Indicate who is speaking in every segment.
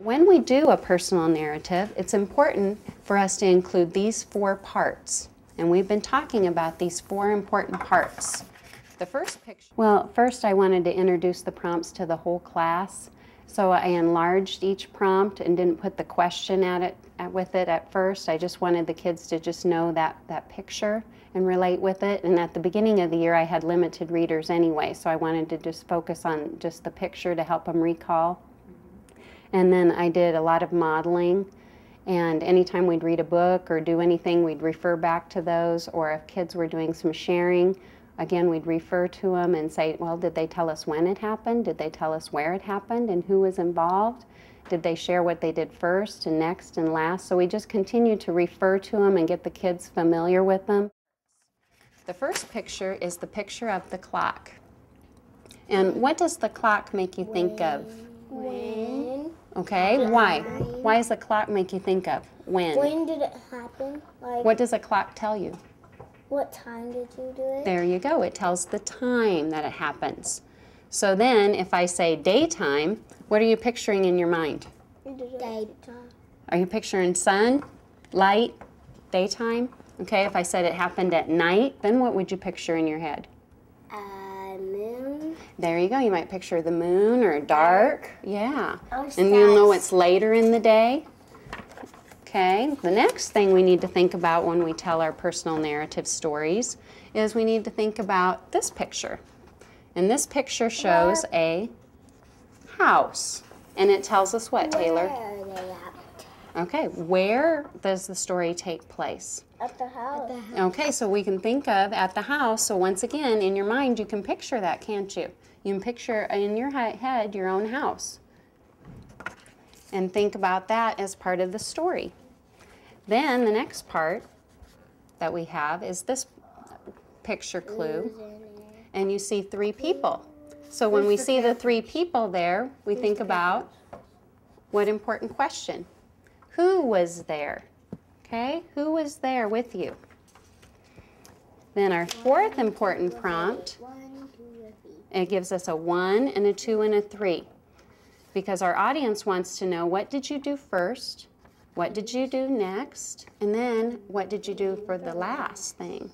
Speaker 1: When we do a personal narrative, it's important for us to include these 4 parts. And we've been talking about these 4 important parts. The first picture. Well, first I wanted to introduce the prompts to the whole class. So I enlarged each prompt and didn't put the question with it at first. I just wanted the kids to just know that picture and relate with it. And at the beginning of the year I had limited readers anyway, so I wanted to just focus on just the picture to help them recall. And then I did a lot of modeling, and anytime we'd read a book or do anything, we'd refer back to those, or if kids were doing some sharing, again, we'd refer to them and say, well, did they tell us when it happened? Did they tell us where it happened and who was involved? Did they share what they did first and next and last? So we just continued to refer to them and get the kids familiar with them. The first picture is the picture of the clock. And what does the clock make you think of?
Speaker 2: When.
Speaker 1: Okay, why? Why does the clock make you think of? When?
Speaker 2: When did it happen? Like,
Speaker 1: what does a clock tell you?
Speaker 2: What time did you do it?
Speaker 1: There you go. It tells the time that it happens. So then if I say daytime, what are you picturing in your mind?
Speaker 2: Daytime.
Speaker 1: Are you picturing sun, light, daytime? Okay, if I said it happened at night, then what would you picture in your head?
Speaker 2: Moon.
Speaker 1: There you go. You might picture the moon or dark. Yeah.
Speaker 2: Oh,
Speaker 1: and you'll know it's later in the day. Okay, the next thing we need to think about when we tell our personal narrative stories is we need to think about this picture. And this picture shows a house. And it tells us what, Taylor?
Speaker 2: Where are they at?
Speaker 1: Okay, where does the story take place?
Speaker 2: At the house.
Speaker 1: Okay, so we can think of at the house. So once again, in your mind, you can picture that, can't you? You can picture in your head your own house. And think about that as part of the story. Then the next part that we have is this picture clue. And you see 3 people. So when we see the 3 people there, we think about what important question? Who was there? Okay, who was there with you? Then our 4th important prompt, it gives us a 1 and a 2 and a 3. Because our audience wants to know, what did you do first? What did you do next? And then what did you do for the last thing?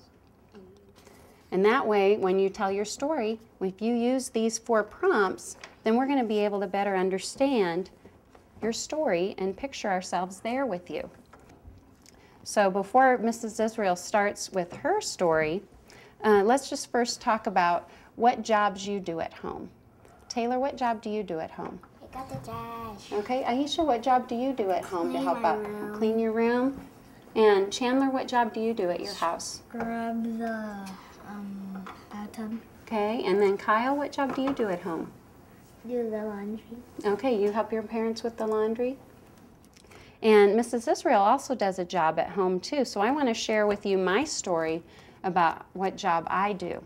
Speaker 1: And that way, when you tell your story, if you use these 4 prompts, then we're going to be able to better understand your story and picture ourselves there with you. So before Mrs. Israel starts with her story, let's just first talk about what jobs you do at home. Taylor, what job do you do at home?
Speaker 2: I got the trash.
Speaker 1: Okay, Aisha, what job do you do at home to help out?
Speaker 2: Room.
Speaker 1: Clean your room? And Chandler, what job do you do at your house?
Speaker 2: Scrub the bathtub.
Speaker 1: Okay, and then Kyle, what job do you do at home?
Speaker 2: Do the laundry.
Speaker 1: Okay, you help your parents with the laundry? And Mrs. Israel also does a job at home too, so I want to share with you my story about what job I do.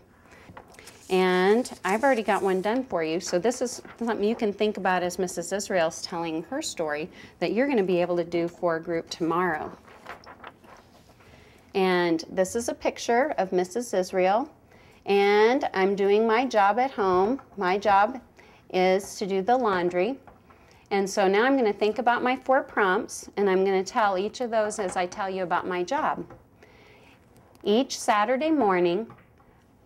Speaker 1: And I've already got one done for you, so this is something you can think about as Mrs. Israel's telling her story that you're going to be able to do for a group tomorrow. And this is a picture of Mrs. Israel, and I'm doing my job at home. My job is to do the laundry. And so now I'm going to think about my 4 prompts, and I'm going to tell each of those as I tell you about my job. Each Saturday morning,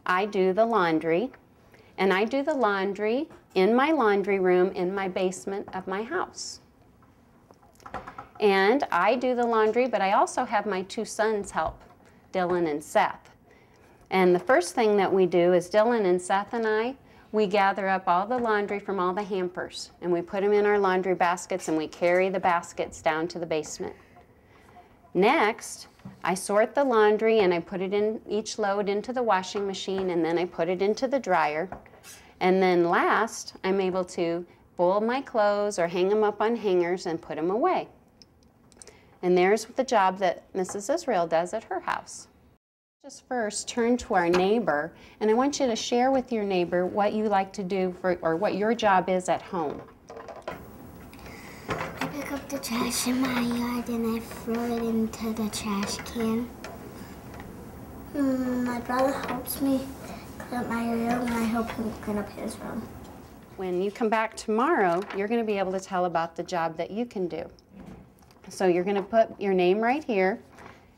Speaker 1: I do the laundry, and I do the laundry in my laundry room in my basement of my house. And I do the laundry, but I also have my 2 sons help, Dylan and Seth. And the first thing that we do is Dylan and Seth and we gather up all the laundry from all the hampers, and we put them in our laundry baskets, and we carry the baskets down to the basement. Next, I sort the laundry, and I put it in each load into the washing machine, and then I put it into the dryer. And then last, I'm able to fold my clothes or hang them up on hangers and put them away. And there's the job that Mrs. Israel does at her house. Just first turn to our neighbor, and I want you to share with your neighbor what you like to do or what your job is at home.
Speaker 2: I pick up the trash in my yard and I throw it into the trash can. My brother helps me clean up my room, and I help him clean up his room.
Speaker 1: When you come back tomorrow, you're going to be able to tell about the job that you can do. So you're going to put your name right here.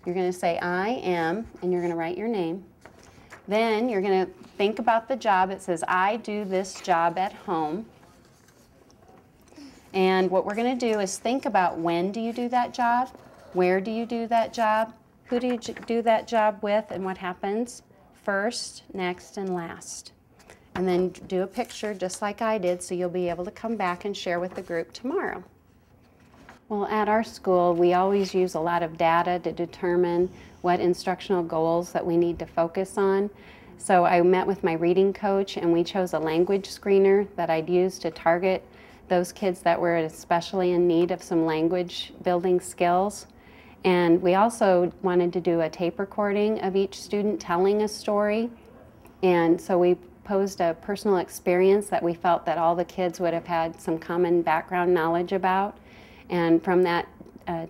Speaker 1: You're going to say, I am, and you're going to write your name. Then you're going to think about the job. It says, I do this job at home. And what we're going to do is think about when do you do that job, where do you do that job, who do you do that job with, and what happens first, next, and last. And then do a picture just like I did, so you'll be able to come back and share with the group tomorrow. Well, at our school, we always use a lot of data to determine what instructional goals that we need to focus on. So I met with my reading coach, and we chose a language screener that I'd use to target those kids that were especially in need of some language building skills. And we also wanted to do a tape recording of each student telling a story. And so we posed a personal experience that we felt that all the kids would have had some common background knowledge about. And from that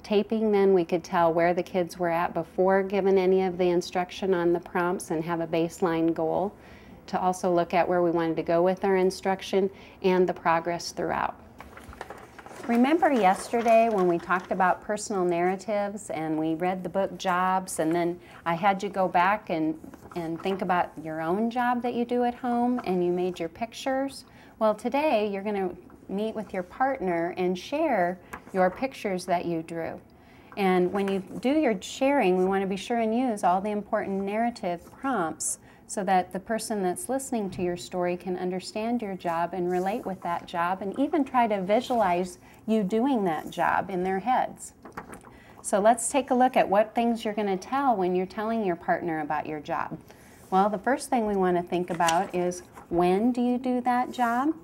Speaker 1: taping, then we could tell where the kids were at before given any of the instruction on the prompts and have a baseline goal to also look at where we wanted to go with our instruction and the progress throughout. Remember yesterday when we talked about personal narratives and we read the book Jobs, and then I had you go back and think about your own job that you do at home and you made your pictures? Well, today you're going to meet with your partner and share your pictures that you drew. And when you do your sharing, we want to be sure and use all the important narrative prompts so that the person that's listening to your story can understand your job and relate with that job and even try to visualize you doing that job in their heads. So let's take a look at what things you're going to tell when you're telling your partner about your job. Well, the first thing we want to think about is, when do you do that job?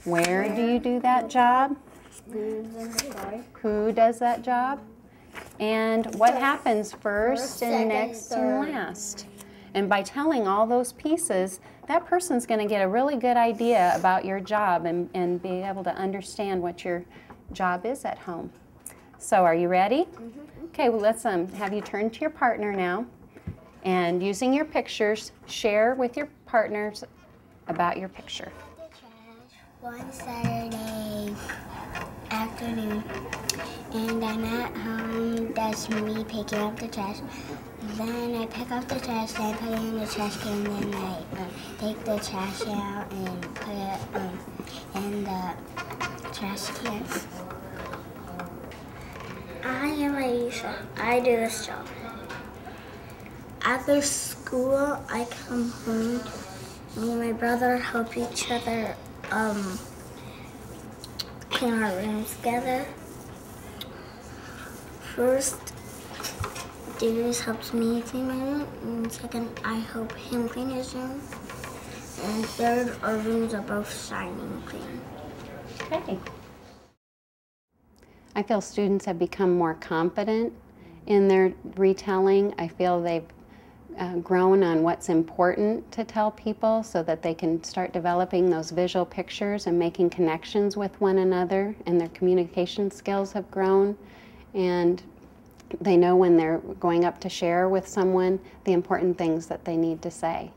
Speaker 1: Where do you do that job? Who does that job? And what happens first and next and last? And by telling all those pieces, that person's going to get a really good idea about your job and be able to understand what your job is at home. So are you ready? Okay, well, let's have you turn to your partner now. And using your pictures, share with your partners about your picture.
Speaker 2: One Saturday afternoon, and I'm at home. That's me picking up the trash. Then I pick up the trash, then I put it in the trash can, then I take the trash out and put it in the trash can. I am Aisha. I do this job. After school, I come home. Me and my brother help each other clean our rooms together. First, Darius helps me clean my room, and second, I help him clean his room. And third, our rooms are both shiny and clean.
Speaker 1: Okay. I feel students have become more confident in their retelling. I feel they've grown on what's important to tell people so that they can start developing those visual pictures and making connections with one another, and their communication skills have grown, and they know when they're going up to share with someone the important things that they need to say.